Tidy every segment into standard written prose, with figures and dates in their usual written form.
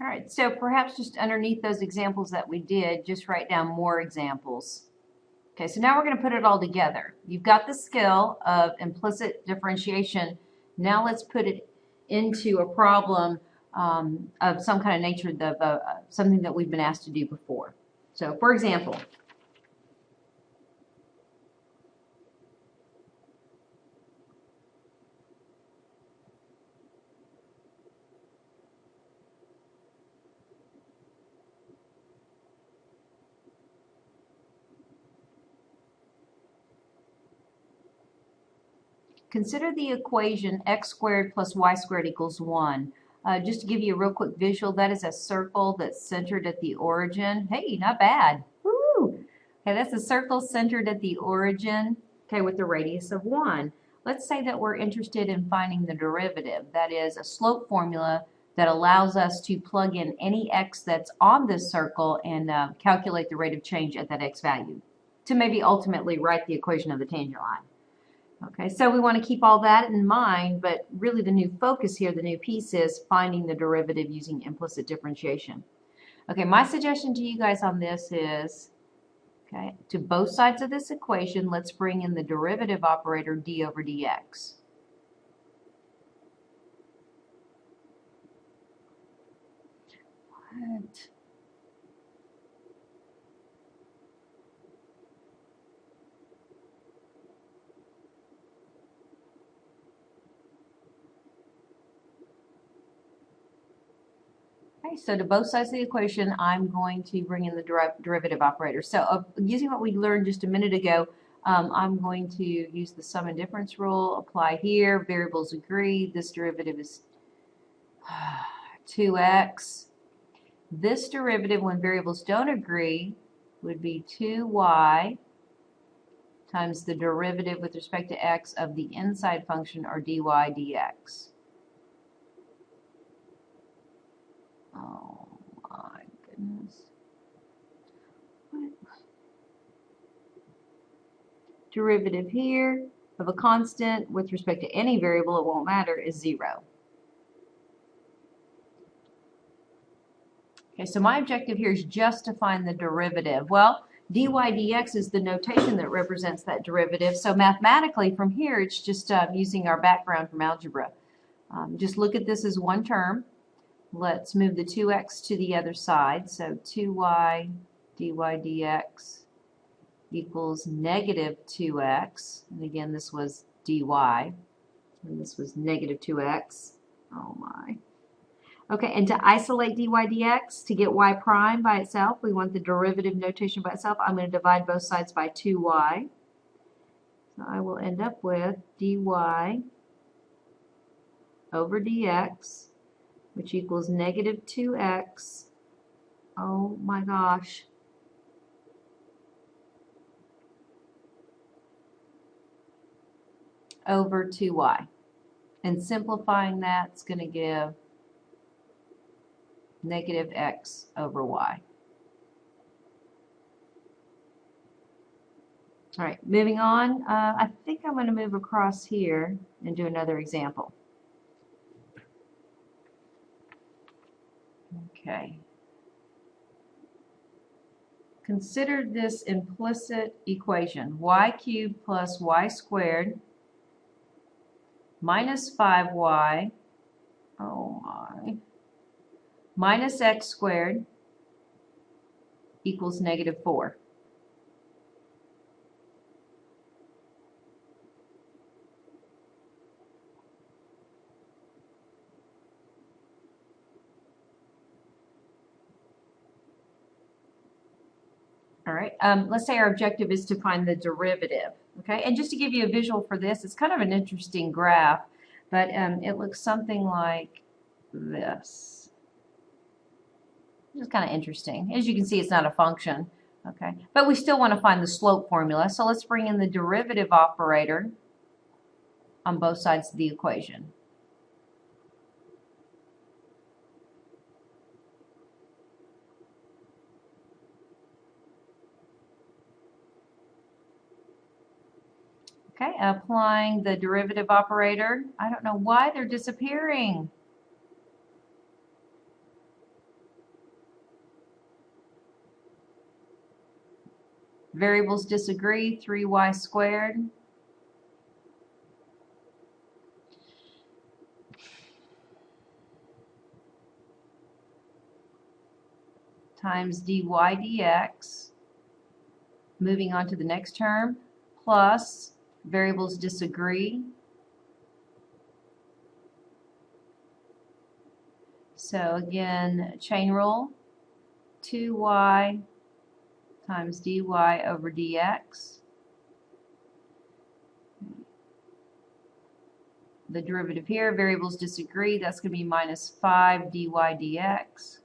All right, so perhaps just underneath those examples that we did, just write down more examples. Okay, so now we're going to put it all together. You've got the skill of implicit differentiation. Now let's put it into a problem of some kind of nature, of something that we've been asked to do before. So, for example, consider the equation x squared plus y squared equals 1. Just to give you a real quick visual, that is a circle that's centered at the origin. Hey, not bad. Woo! Okay, that's a circle centered at the origin, okay, with a radius of 1. Let's say that we're interested in finding the derivative. That is a slope formula that allows us to plug in any x that's on this circle and calculate the rate of change at that x value to maybe ultimately write the equation of the tangent line. Okay, so we want to keep all that in mind, but really the new focus here, the new piece is finding the derivative using implicit differentiation. Okay, my suggestion to you guys on this is, okay, to both sides of this equation, let's bring in the derivative operator d over dx. What? Okay, so to both sides of the equation, I'm going to bring in the derivative operator. So using what we learned just a minute ago, I'm going to use the sum and difference rule, apply here, variables agree, this derivative is 2x. This derivative, when variables don't agree, would be 2y times the derivative with respect to x of the inside function, or dy dx. Oh my goodness. What? Derivative here of a constant with respect to any variable, it won't matter, is 0. Okay, so my objective here is just to find the derivative. Well, dy dx is the notation that represents that derivative. So mathematically, from here, it's just using our background from algebra. Just look at this as one term. Let's move the 2x to the other side. So 2y dy dx equals negative 2x. And again, this was dy. And this was negative 2x. Oh my. Okay, and to isolate dy dx, to get y prime by itself, we want the derivative notation by itself. I'm going to divide both sides by 2y. So I will end up with dy over dx, which equals negative 2x. Oh my gosh. Over 2y. And simplifying that, it's going to give negative x over y. All right, moving on. I think I'm going to move across here and do another example. Okay. Consider this implicit equation, y cubed plus y squared minus 5y, oh my, minus x squared equals negative 4. All right, let's say our objective is to find the derivative, okay? And just to give you a visual for this, it's kind of an interesting graph, but it looks something like this. It's kind of interesting. As you can see, it's not a function, okay? But we still want to find the slope formula, so let's bring in the derivative operator on both sides of the equation. Okay, applying the derivative operator. I don't know why they're disappearing. Variables disagree, 3y squared. Times dy dx. Moving on to the next term, plus variables disagree. So again, chain rule, 2y times dy over dx. The derivative here, variables disagree, that's going to be minus 5 dy dx.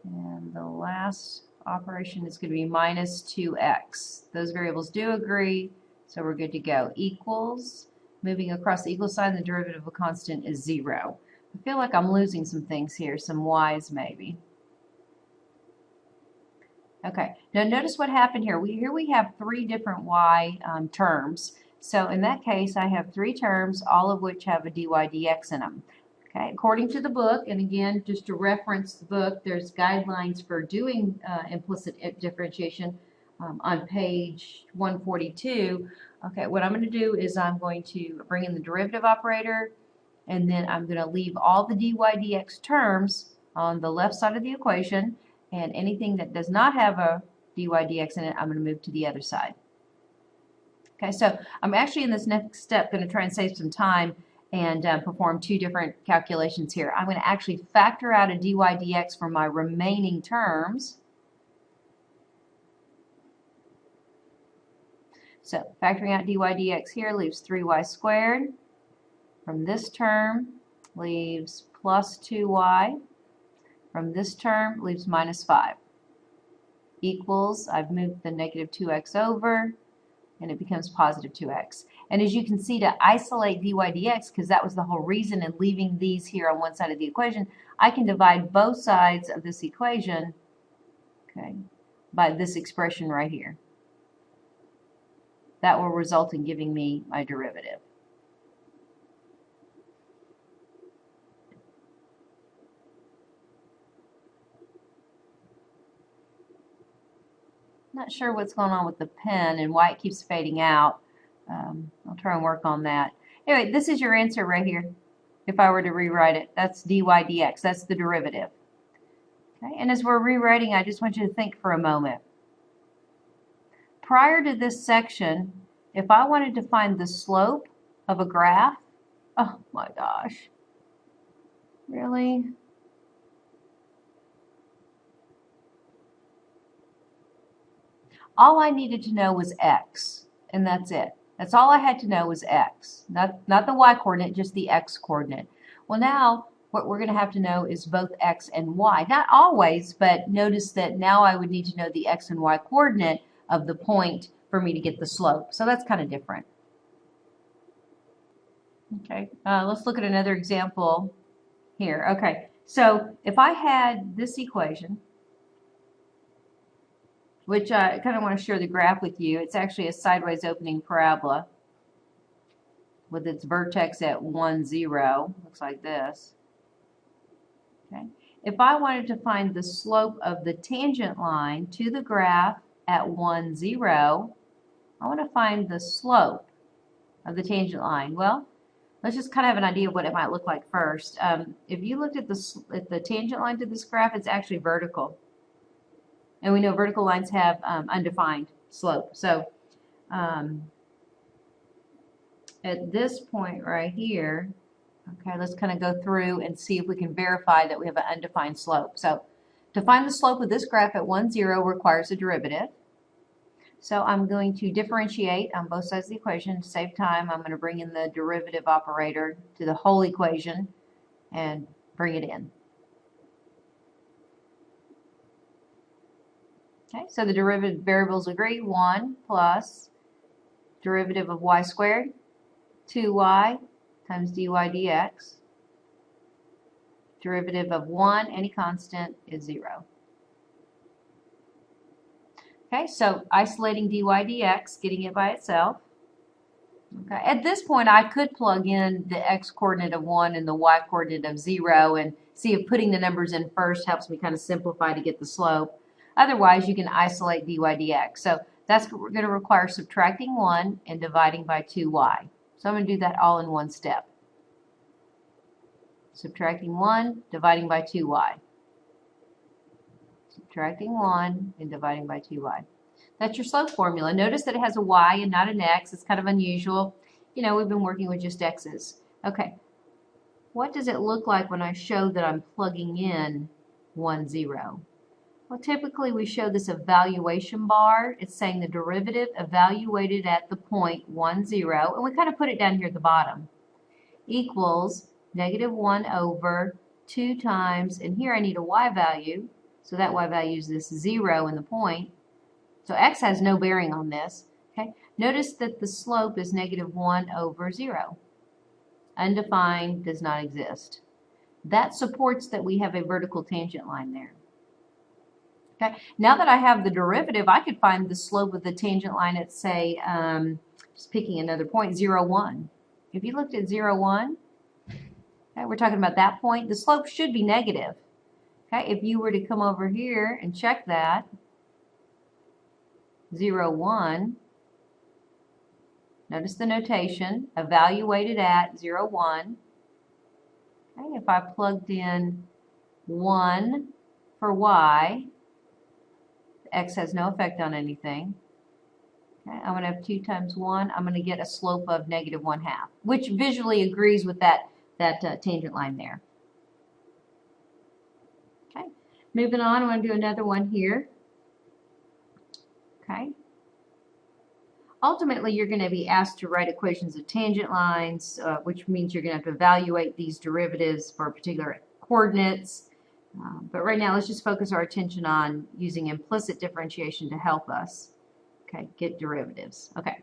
And the last operation is going to be minus 2x. Those variables do agree, so we're good to go. Equals, moving across the equal sign, the derivative of a constant is 0. I feel like I'm losing some things here, some y's maybe. Okay, now notice what happened here. Here we have 3 different y terms. So in that case, I have 3 terms, all of which have a dy dx in them. Okay, according to the book, and again, just to reference the book, there's guidelines for doing implicit differentiation on page 142. Okay, what I'm going to do is I'm going to bring in the derivative operator, and then I'm going to leave all the dy dx terms on the left side of the equation, and anything that does not have a dy dx in it, I'm going to move to the other side. Okay, so I'm actually in this next step going to try and save some time and perform 2 different calculations here. I'm going to actually factor out a dy dx for my remaining terms. So factoring out dy dx here leaves 3y squared. From this term leaves plus 2y. From this term leaves minus 5. Equals, I've moved the negative 2x over, and it becomes positive 2x. And as you can see, to isolate dy dx, because that was the whole reason in leaving these here on one side of the equation, I can divide both sides of this equation, okay, by this expression right here. That will result in giving me my derivative. Not sure what's going on with the pen and why it keeps fading out. I'll try and work on that. Anyway, this is your answer right here. If I were to rewrite it, that's dy dx. That's the derivative. Okay, and as we're rewriting, I just want you to think for a moment. Prior to this section, if I wanted to find the slope of a graph, oh my gosh, really? All I needed to know was x, and that's it. That's all I had to know was x, not the y coordinate, just the x coordinate. Well, now what we're going to have to know is both x and y. Not always, but notice that now I would need to know the x and y coordinate of the point for me to get the slope. So that's kind of different. Okay, let's look at another example here. Okay, so if I had this equation, which I kind of want to share the graph with you. It's actually a sideways opening parabola with its vertex at 1, 0. Looks like this. Okay. If I wanted to find the slope of the tangent line to the graph at 1, 0, I want to find the slope of the tangent line. Well, let's just kind of have an idea of what it might look like first. If you looked at the tangent line to this graph, it's actually vertical. And we know vertical lines have undefined slope. So at this point right here, okay, let's kind of go through and see if we can verify that we have an undefined slope. So to find the slope of this graph at 1, 0 requires a derivative. So I'm going to differentiate on both sides of the equation. To save time, I'm going to bring in the derivative operator to the whole equation and bring it in. Okay, so the derivative variables agree. 1 plus derivative of y squared, 2y times dy dx. Derivative of 1, any constant, is 0. Okay, so isolating dy dx, getting it by itself. Okay, at this point, I could plug in the x coordinate of 1 and the y coordinate of 0 and see if putting the numbers in first helps me kind of simplify to get the slope. Otherwise, you can isolate dy dx. So that's going to require subtracting 1 and dividing by 2y. So I'm going to do that all in one step. Subtracting 1, dividing by 2y. Subtracting 1 and dividing by 2y. That's your slope formula. Notice that it has a y and not an x. It's kind of unusual. You know, we've been working with just x's. Okay. What does it look like when I show that I'm plugging in 1, 0? Well, typically we show this evaluation bar. It's saying the derivative evaluated at the point 1, 0, and we kind of put it down here at the bottom, equals negative 1 over 2 times, and here I need a y value, so that y value is this 0 in the point. So x has no bearing on this. Okay. Notice that the slope is negative 1 over 0. Undefined, does not exist. That supports that we have a vertical tangent line there. Okay. Now that I have the derivative, I could find the slope of the tangent line at, say, just picking another point, 0, 1. If you looked at 0, 1, okay, we're talking about that point, the slope should be negative. Okay. If you were to come over here and check that, 0, 1, notice the notation, evaluated at 0, 1. Okay, if I plugged in 1 for y, x has no effect on anything. Okay, I'm going to have 2 times 1. I'm going to get a slope of negative 1/2, which visually agrees with that tangent line there. Okay, moving on, I'm going to do another one here. Okay. Ultimately, you're going to be asked to write equations of tangent lines, which means you're going to have to evaluate these derivatives for particular coordinates. But right now, let's just focus our attention on using implicit differentiation to help us, okay, get derivatives. Okay,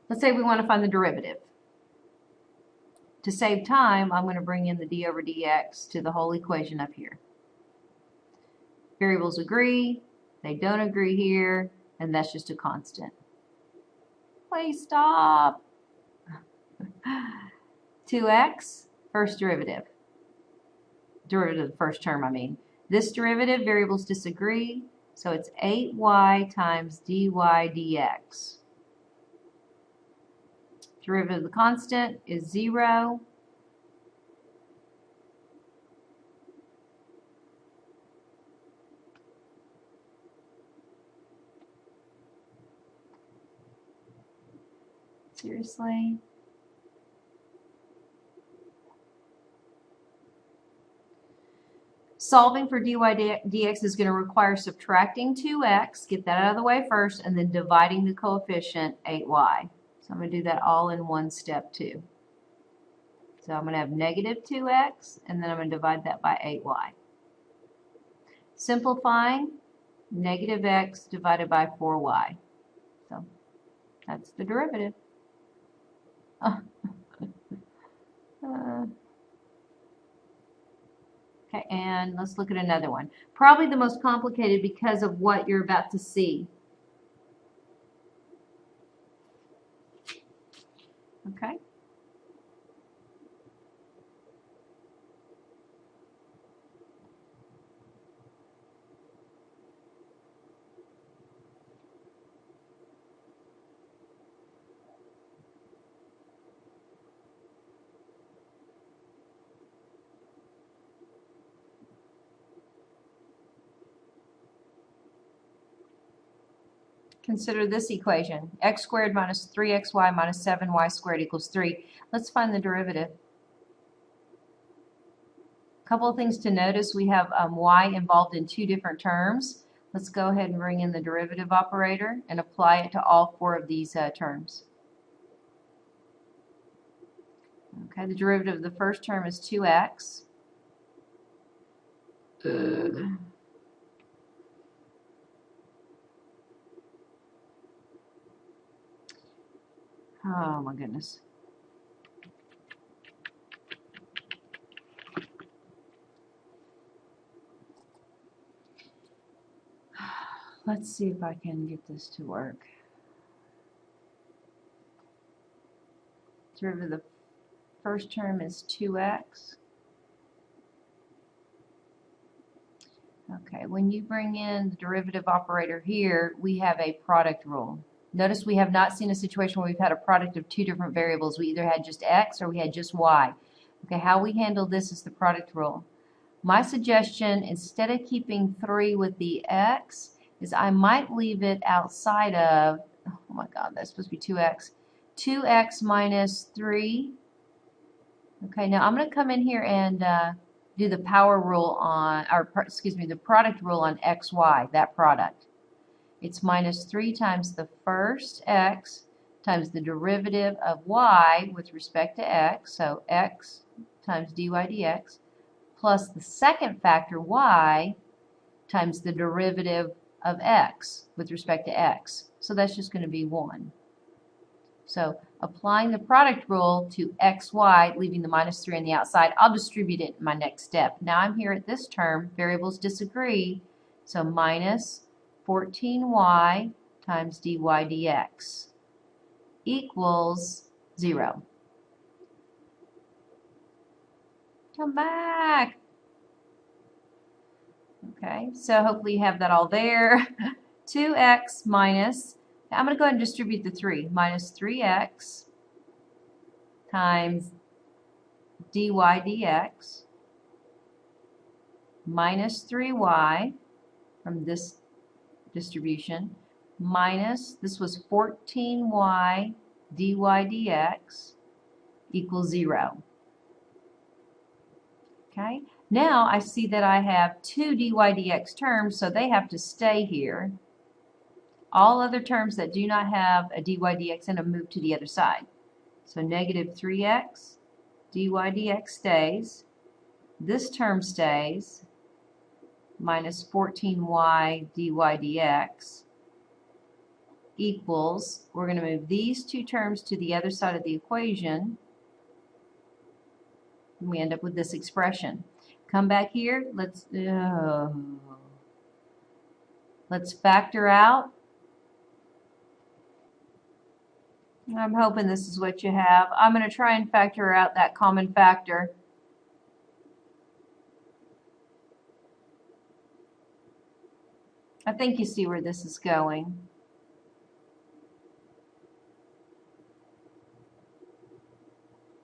let's say we want to find the derivative. To save time, I'm going to bring in the d over dx to the whole equation up here. Variables agree, they don't agree here, and that's just a constant. Please stop. 2x, first derivative. Derivative of the first term, I mean. This derivative, variables disagree, so it's 8y times dy dx. Derivative of the constant is 0. Seriously? Solving for dy dx is going to require subtracting 2x, get that out of the way first, and then dividing the coefficient 8y. So I'm going to do that all in one step too. So I'm going to have negative 2x, and then I'm going to divide that by 8y. Simplifying, negative x divided by 4y. So that's the derivative. Okay, and let's look at another one. Probably the most complicated because of what you're about to see. Okay. Consider this equation, x squared minus 3xy minus 7y squared equals 3. Let's find the derivative. A couple of things to notice. We have y involved in 2 different terms. Let's go ahead and bring in the derivative operator and apply it to all 4 of these terms. Okay, the derivative of the first term is 2x. Oh my goodness. Let's see if I can get this to work. Derivative of the first term is 2x. Okay, when you bring in the derivative operator here, we have a product rule. Notice we have not seen a situation where we've had a product of two different variables. We either had just x or we had just y. Okay, how we handle this is the product rule. My suggestion, instead of keeping 3 with the x, is I might leave it outside of, oh my god, that's supposed to be 2x. 2x minus 3. Okay, now I'm going to come in here and do the power rule on, or excuse me, the product rule on xy, that product. It's minus 3 times the first x times the derivative of y with respect to x, so x times dy dx, plus the second factor y times the derivative of x with respect to x. So that's just going to be 1. So applying the product rule to xy, leaving the minus 3 on the outside, I'll distribute it in my next step. Now I'm here at this term. Variables disagree. So minus 14y times dy dx equals 0. Come back. Okay, so hopefully you have that all there. 2x minus, I'm going to go ahead and distribute the 3. Minus 3x times dy dx minus 3y from this distribution minus, this was 14y dy dx equals 0. Okay, now I see that I have two dy dx terms, so they have to stay here. All other terms that do not have a dy dx in them move to the other side. So negative 3x dy dx stays. This term stays. Minus 14y dy dx equals, we're going to move these two terms to the other side of the equation, and we end up with this expression. Come back here, let's factor out. I'm hoping this is what you have. I'm going to try and factor out that common factor. I think you see where this is going.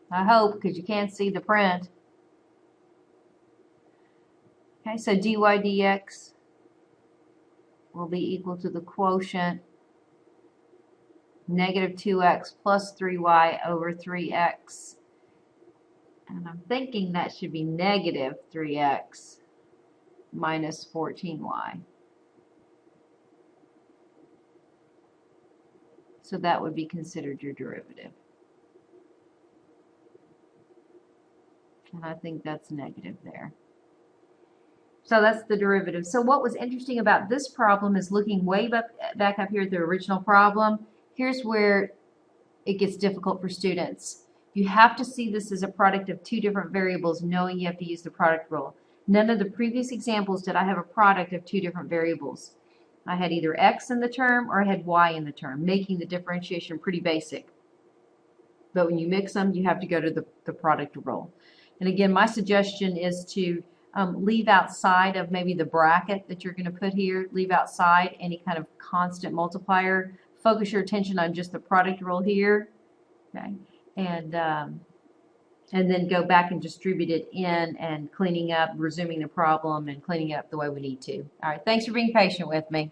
I hope, because you can't see the print. Okay, so dy dx will be equal to the quotient negative 2x plus 3y over 3x. And I'm thinking that should be negative 3x minus 14y. So that would be considered your derivative. And I think that's negative there. So that's the derivative. So what was interesting about this problem is looking way back up here at the original problem. Here's where it gets difficult for students. You have to see this as a product of two different variables, knowing you have to use the product rule. None of the previous examples did I have a product of two different variables. I had either x in the term or I had y in the term, making the differentiation pretty basic. But when you mix them, you have to go to the product rule. And again, my suggestion is to leave outside of maybe the bracket that you're going to put here, leave outside any kind of constant multiplier. Focus your attention on just the product rule here, okay? And then go back and distribute it in and cleaning up, resuming the problem and cleaning it up the way we need to. All right, thanks for being patient with me.